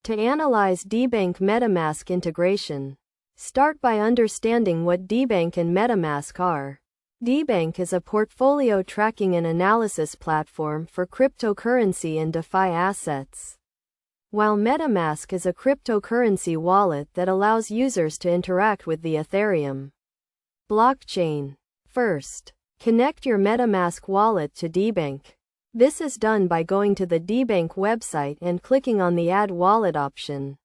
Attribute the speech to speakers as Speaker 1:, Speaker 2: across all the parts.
Speaker 1: To analyze Debank MetaMask integration, start by understanding what Debank and MetaMask are. Debank is a portfolio tracking and analysis platform for cryptocurrency and DeFi assets, while MetaMask is a cryptocurrency wallet that allows users to interact with the Ethereum blockchain. First, connect your MetaMask wallet to Debank. This is done by going to the Debank website and clicking on the Add Wallet option.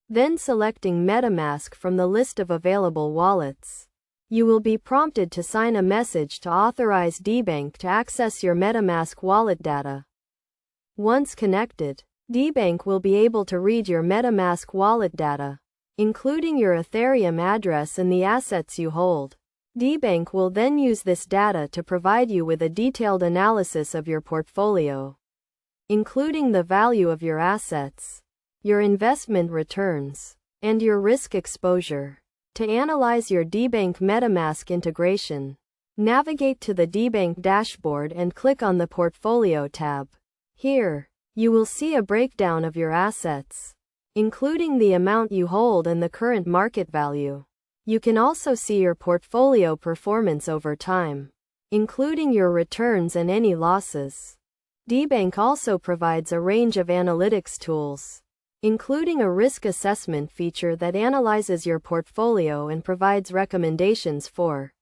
Speaker 1: Then selecting MetaMask from the list of available wallets. You will be prompted to sign a message to authorize Debank to access your MetaMask wallet data. Once connected, Debank will be able to read your MetaMask wallet data, including your Ethereum address and the assets you hold. Debank will then use this data to provide you with a detailed analysis of your portfolio, including the value of your assets, your investment returns, and your risk exposure. To analyze your Debank MetaMask integration, navigate to the Debank dashboard and click on the Portfolio tab. Here, you will see a breakdown of your assets, including the amount you hold and the current market value. You can also see your portfolio performance over time, including your returns and any losses. Debank also provides a range of analytics tools, including a risk assessment feature that analyzes your portfolio and provides recommendations for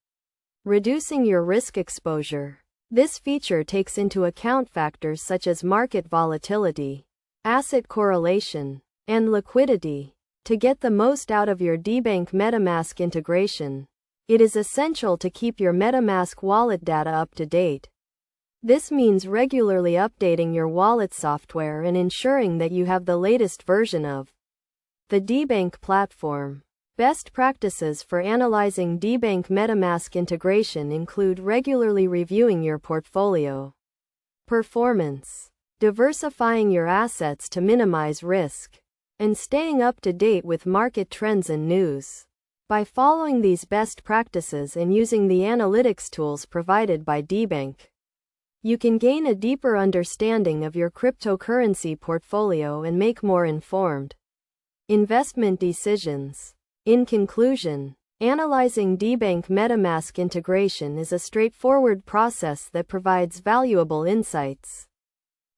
Speaker 1: reducing your risk exposure. This feature takes into account factors such as market volatility, asset correlation, and liquidity. To get the most out of your Debank MetaMask integration, it is essential to keep your MetaMask wallet data up to date. This means regularly updating your wallet software and ensuring that you have the latest version of the Debank platform. Best practices for analyzing Debank MetaMask integration include regularly reviewing your portfolio performance, diversifying your assets to minimize risk, and staying up to date with market trends and news. By following these best practices and using the analytics tools provided by Debank, you can gain a deeper understanding of your cryptocurrency portfolio and make more informed investment decisions. In conclusion, analyzing Debank MetaMask integration is a straightforward process that provides valuable insights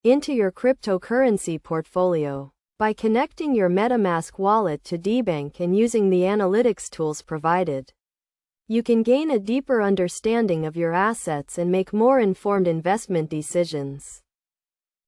Speaker 1: into your cryptocurrency portfolio. By connecting your MetaMask wallet to Debank and using the analytics tools provided, you can gain a deeper understanding of your assets and make more informed investment decisions.